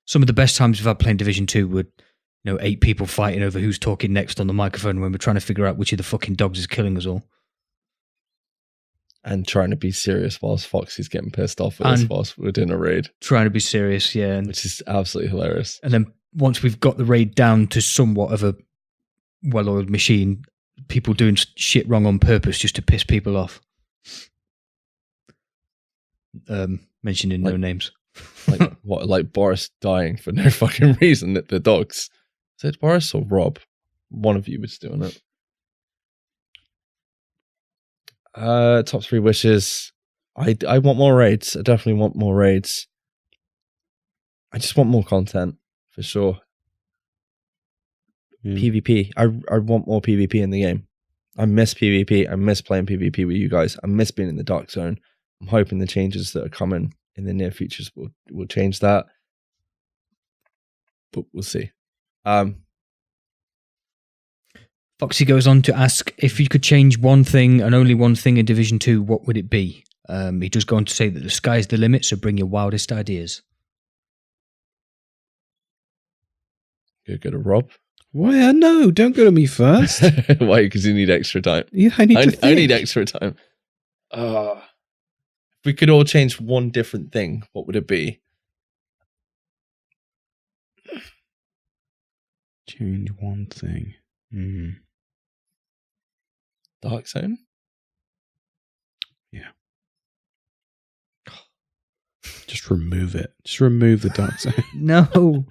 D: Some of the best times we've had playing Division 2 were, 8 people fighting over who's talking next on the microphone when we're trying to figure out which of the fucking dogs is killing us all.
B: And trying to be serious whilst Foxy's getting pissed off at us whilst we're doing a raid.
D: Trying to be serious, yeah.
B: Which is absolutely hilarious.
D: And then once we've got the raid down to somewhat of a well-oiled machine, people doing shit wrong on purpose just to piss people off. Mentioning no names.
B: Like what? Like Boris dying for no fucking reason at the dogs. Is it Boris or Rob? One of you was doing it. Top 3 wishes. I want more raids. I definitely want more raids. I just want more content for sure. PvP. I want more PvP in the game. I miss PvP. I miss playing PvP with you guys. I miss being in the dark zone. I'm hoping the changes that are coming in the near futures will change that. But we'll see.
D: Foxy goes on to ask, if you could change one thing and only one thing in Division 2, what would it be? He does go on to say that the sky's the limit, so bring your wildest ideas.
B: Go to Rob.
C: Why? No, don't go to me first.
B: Why? Because you need extra time.
C: Yeah, I
B: need extra time. If we could all change one different thing, what would it be?
C: Change one thing.
B: Dark Zone?
C: Yeah. Just remove it. Just remove the Dark Zone.
D: No.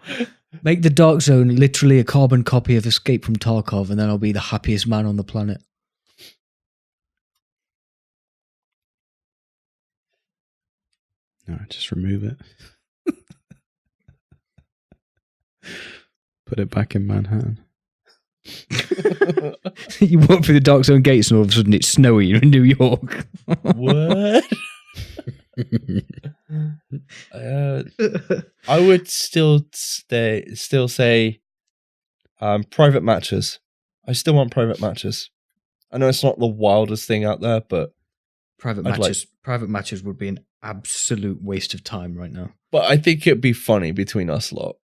D: Make the Dark Zone literally a carbon copy of Escape from Tarkov, and then I'll be the happiest man on the planet.
C: No, just remove it. Put it back in Manhattan.
D: You walk through the Dark Zone gates and all of a sudden it's snowy in New York.
B: What? I would still say private matches. I still want private matches. I know it's not the wildest thing out there, but
D: private matches would be an absolute waste of time right now.
B: But I think it'd be funny between us lot.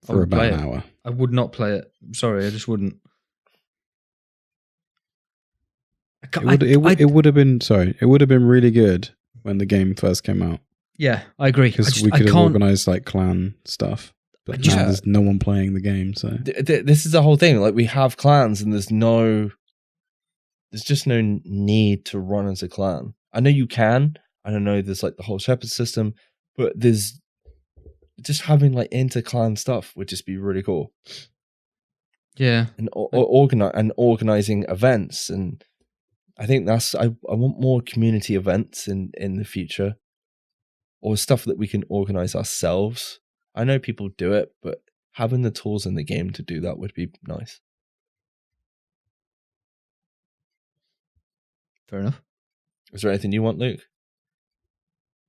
C: For about an hour.
D: I would not play it. I'm sorry, I just wouldn't.
C: It would have been really good when the game first came out.
D: Yeah, I agree.
C: Because we could have organised like clan stuff. But now there's no one playing the game, so
B: this is the whole thing. Like, we have clans and there's just no need to run as a clan. I know you can. I don't know, there's like the whole shepherd system, but there's just having like inter-clan stuff would just be really cool.
D: Yeah.
B: And organizing events. And I think I want more community events in the future, or stuff that we can organize ourselves. I know people do it, but having the tools in the game to do that would be nice.
D: Fair enough.
B: Is there anything you want, Luke?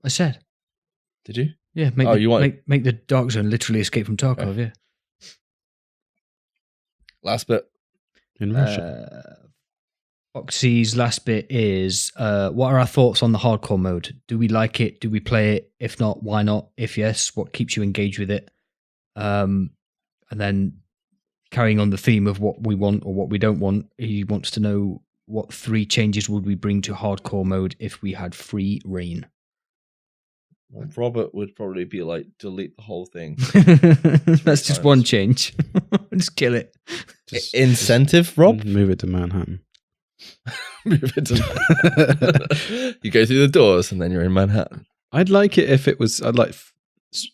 D: I said.
B: Did you?
D: Yeah, make the Dark Zone literally Escape from Tarkov, yeah.
B: Last bit.
C: In Russia.
D: Foxy's last bit is, what are our thoughts on the hardcore mode? Do we like it? Do we play it? If not, why not? If yes, what keeps you engaged with it? And then carrying on the theme of what we want or what we don't want, he wants to know, what 3 changes would we bring to hardcore mode if we had free reign?
B: Well, Robert would probably be like, delete the whole thing.
C: That's
D: just one change. Just kill it.
B: Incentive, Rob?
C: Move it to Manhattan.
B: Move it to Manhattan. You go through the doors and then you're in Manhattan.
C: I'd like it if it was,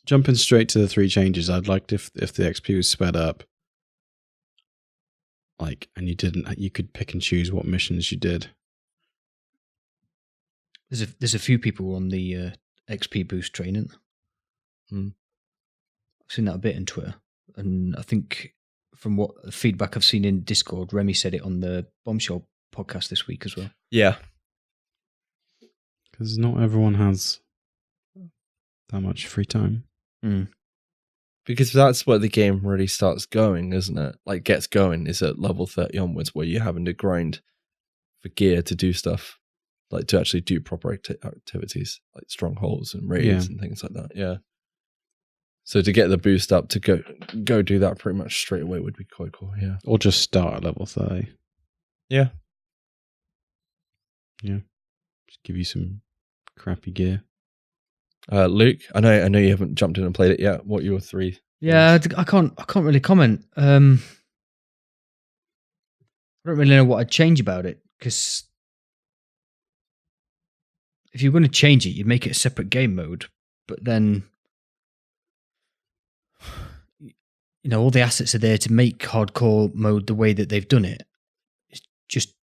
C: jumping straight to the 3 changes, I'd like if the XP was sped up. And you could pick and choose what missions you did.
D: There's a few people on the XP boost training. I've seen that a bit in Twitter, and I think from what feedback I've seen in Discord, Remy said it on the Bombshell podcast this week as well.
B: Yeah,
C: because not everyone has that much free time.
B: Because that's where the game really starts going, isn't it? Like, gets going is at level 30 onwards, where you're having to grind for gear to do stuff. Like, to actually do proper activities, like strongholds and raids and things like that. Yeah. So to get the boost up to go do that pretty much straight away would be quite cool. Yeah.
C: Or just start at level 30.
B: Yeah.
C: Yeah. Just give you some crappy gear.
B: Luke, I know you haven't jumped in and played it yet. What are your 3
D: Yeah, I can't really comment. I don't really know what I'd change about it, because if you're going to change it, you'd make it a separate game mode. But then, all the assets are there to make hardcore mode the way that they've done it. It's just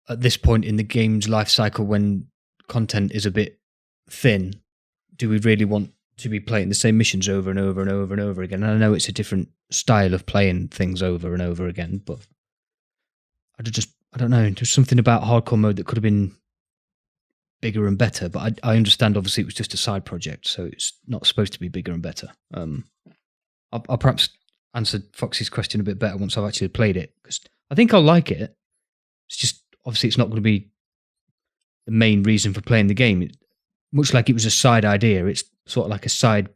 D: at this point in the game's life cycle, when content is a bit thin, do we really want to be playing the same missions over and over and over and over again? And I know it's a different style of playing things over and over again, but I don't know. There's something about hardcore mode that could have been bigger and better, but I understand obviously it was just a side project, so it's not supposed to be bigger and better. I'll perhaps answer Foxy's question a bit better once I've actually played it, because I think I'll like it. It's just, obviously it's not going to be the main reason for playing the game. Much like it was a side idea, it's sort of like a side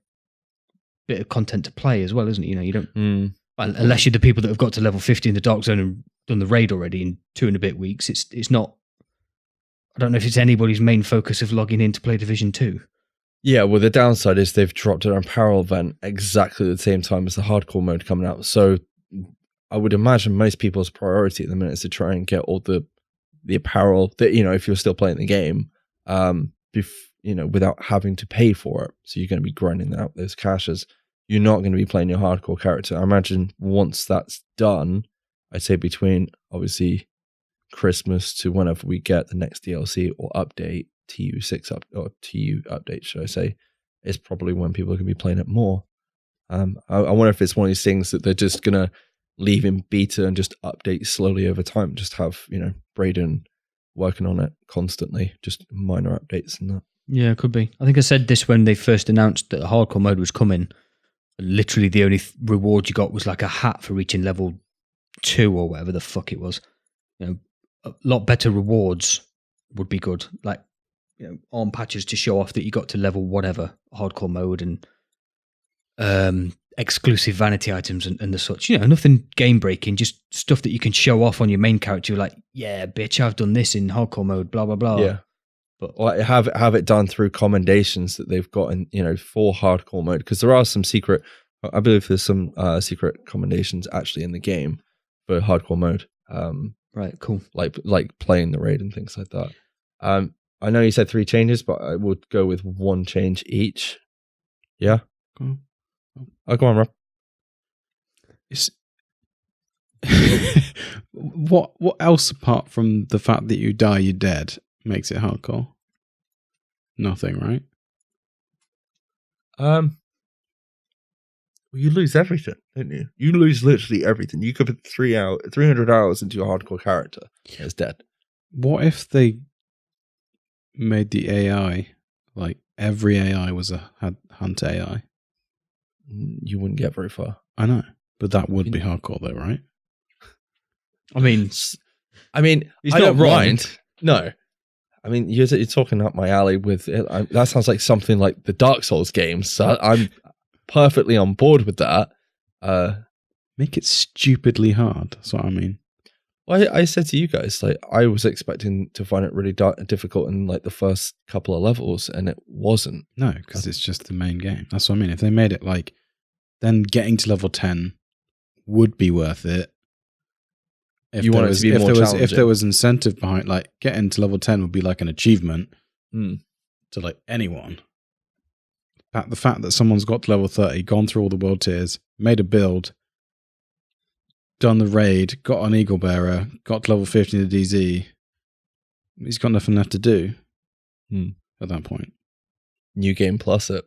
D: bit of content to play as well, isn't it? You don't, unless you're the people that have got to level 50 in the Dark Zone and done the raid already in 2 and a bit weeks. It's not, I don't know if it's anybody's main focus of logging in to play Division 2. Yeah,
B: well, the downside is they've dropped an apparel event exactly at the same time as the hardcore mode coming out. So I would imagine most people's priority at the minute is to try and get all the apparel that, if you're still playing the game, without having to pay for it. So you're going to be grinding out those caches. You're not going to be playing your hardcore character. I imagine once that's done, I'd say between obviously Christmas to whenever we get the next DLC or update, TU update, should I say, is probably when people are going to be playing it more. I wonder if it's one of these things that they're just going to leave in beta and just update slowly over time. Just have, Braden working on it constantly, just minor updates and that.
D: Yeah, it could be. I think I said this when they first announced that the hardcore mode was coming. Literally the only reward you got was like a hat for reaching level 2 or whatever the fuck it was. A lot better rewards would be good. Like, arm patches to show off that you got to level whatever hardcore mode, and exclusive vanity items and the such. Nothing game breaking, just stuff that you can show off on your main character. You're like, yeah, bitch, I've done this in hardcore mode, blah blah blah.
B: Yeah. But have it done through commendations that they've got in, for hardcore mode, because there are some secret. I believe there's some secret commendations actually in the game for hardcore mode.
D: Right, cool.
B: Like playing the raid and things like that. I know you said 3 changes, but I would go with 1 change each. Yeah.
C: Cool.
B: Oh, go on, Rob.
C: What else apart from the fact that you die, you're dead, makes it hardcore? Nothing, right?
B: Well, you lose everything, don't you? You lose literally everything. You could put 300 hours into your hardcore character. It's dead.
C: What if they made the AI, like every AI was a hunt AI?
B: You wouldn't get very far.
C: I know, but that would be hardcore though, right?
B: I mean,
C: he's
B: I
C: not
B: don't
C: wrong.
B: mind. No. I mean, you're talking up my alley with it. That sounds like something like the Dark Souls games. So I'm perfectly on board with that.
C: Make it stupidly hard. That's what I mean.
B: Well, I said to you guys, like, I was expecting to find it really difficult in like the first couple of levels, and it wasn't.
C: No, because it's just the main game. That's what I mean. If they made it like, then getting to level 10 would be worth it. If there was incentive behind, like, getting to level 10 would be like an achievement to like anyone. The fact that someone's got to level 30, gone through all the world tiers, made a build, done the raid, got an Eagle Bearer, got to level 50 in the DZ, he's got nothing left to do at that point.
B: New game plus it.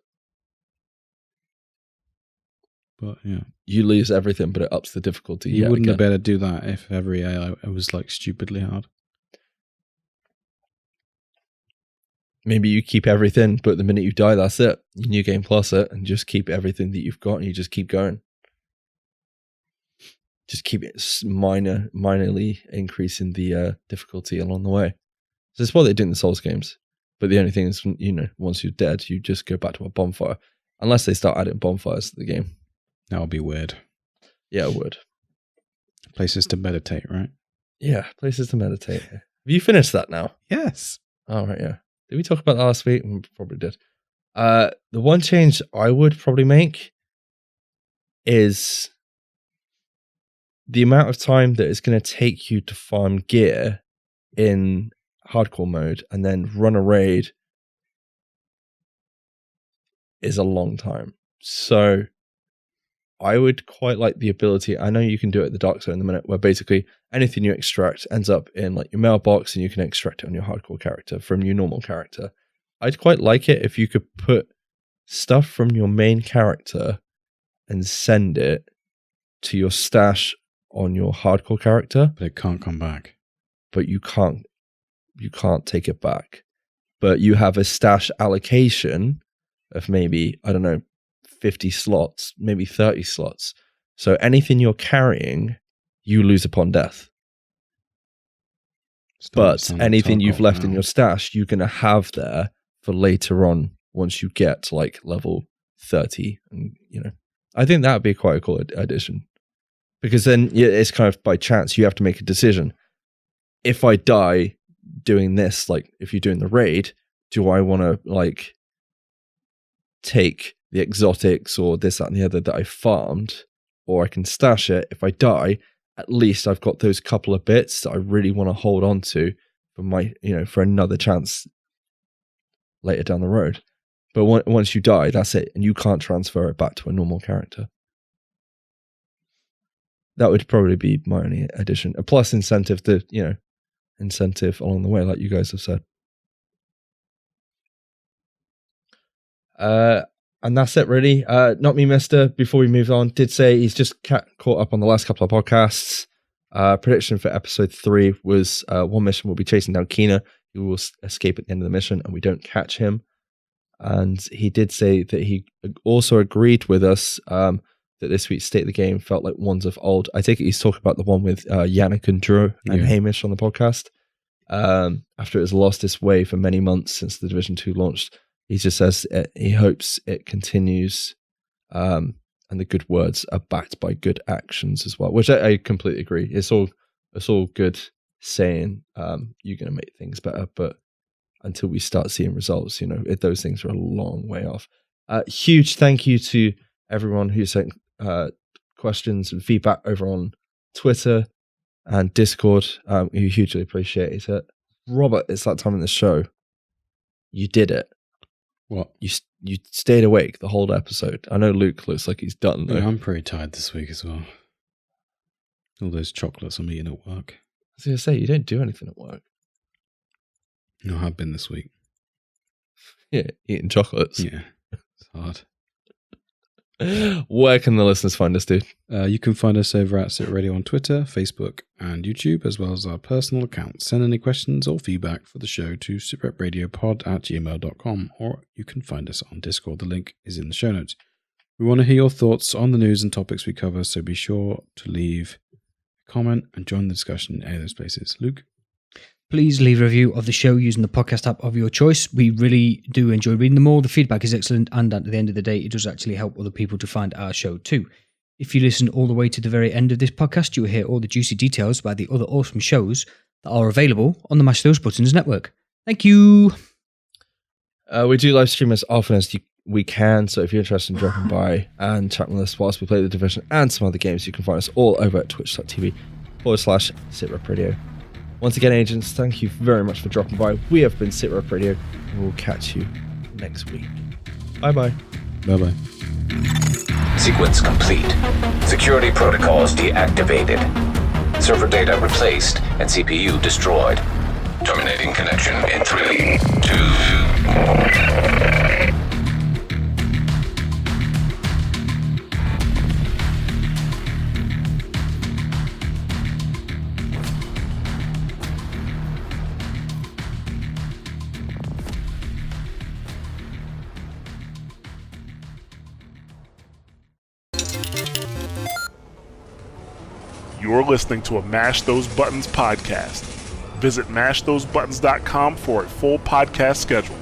C: But yeah.
B: You lose everything, but it ups the difficulty.
C: You wouldn't have better do that if every AI was like stupidly hard.
B: Maybe you keep everything, but the minute you die, that's it. You new game plus it, and just keep everything that you've got, and you just keep going. Just keep it minorly increasing the difficulty along the way. So that's what they do in the Souls games. But the only thing is, once you're dead, you just go back to a bonfire. Unless they start adding bonfires to the game.
C: That would be weird.
B: Yeah, it would.
C: Places to meditate, right?
B: Yeah, places to meditate. Have you finished that now?
C: Yes.
B: Oh, right, yeah. Did we talk about that last week? We probably did. The one change I would probably make is the amount of time that it's going to take you to farm gear in hardcore mode and then run a raid is a long time. So I would quite like the ability, I know you can do it at the Dark Zone in the minute, where basically anything you extract ends up in like your mailbox and you can extract it on your hardcore character from your normal character. I'd quite like it if you could put stuff from your main character and send it to your stash on your hardcore character.
C: But it can't come back.
B: But you can't take it back. But you have a stash allocation of maybe, I don't know, 50 slots, maybe 30 slots. So anything you're carrying, you lose upon death. But anything you've left in your stash, you're going to have there for later on once you get to like level 30. And, you know, I think that would be quite a cool addition. Because then it's kind of by chance, you have to make a decision. If I die doing this, like if you're doing the raid, do I want to like take the exotics or this, that, and the other that I farmed, or I can stash it. If I die, at least I've got those couple of bits that I really want to hold on to for my, you know, for another chance later down the road. But once you die, that's it, and you can't transfer it back to a normal character. That would probably be my only addition. A plus incentive to, you know, incentive along the way, like you guys have said. And that's it, really. Not Me Mister, before we move on, did say he's just caught up on the last couple of podcasts. Prediction for episode 3 was one mission will be chasing down Kina. He will escape at the end of the mission and we don't catch him. And he did say that he also agreed with us that this week's State of the Game felt like ones of old. I take it he's talking about the one with Yannick and Drew and Hamish on the podcast. After it has lost its way for many months since the Division 2 launched, he just says he hopes it continues, and the good words are backed by good actions as well, which I completely agree. It's all good saying you're going to make things better, but until we start seeing results, you know, those things are a long way off. Huge thank you to everyone who sent questions and feedback over on Twitter and Discord. We hugely appreciate it. Robert, it's that time in the show. You did it.
C: What?
B: You stayed awake the whole episode. I know Luke looks like he's done though.
C: Yeah, I'm pretty tired this week as well. All those chocolates I'm eating at work.
B: I was going to say, you don't do anything at work.
C: No, I have been this week.
B: Yeah, eating chocolates.
C: Yeah, it's hard.
B: Where can the listeners find us, dude?
C: You can find us over at SITREP Radio on Twitter, Facebook, and YouTube, as well as our personal accounts. Send any questions or feedback for the show to sitrepradiopod@gmail.com, or you can find us on Discord. The link is in the show notes. We want to hear your thoughts on the news and topics we cover, so be sure to leave a comment and join the discussion in any of those places. Luke?
D: Please leave a review of the show using the podcast app of your choice. We really do enjoy reading them all. The feedback is excellent, and at the end of the day, it does actually help other people to find our show too. If you listen all the way to the very end of this podcast, you will hear all the juicy details about the other awesome shows that are available on the Mash Those Buttons network. Thank you.
B: We do live stream as often as we can, so if you're interested in dropping by and chatting with us whilst we play the Division and some other games, you can find us all over at twitch.tv/SITREP Radio. Once again, agents, thank you very much for dropping by. We have been SITREP Radio, and we'll catch you next week. Bye-bye.
C: Bye-bye.
A: Sequence complete. Security protocols deactivated. Server data replaced and CPU destroyed. Terminating connection in 3, 2, 1.
E: You're listening to a Mash Those Buttons podcast. Visit mashthosebuttons.com for a full podcast schedule.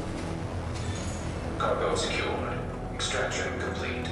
A: Cargo secured. Extraction complete.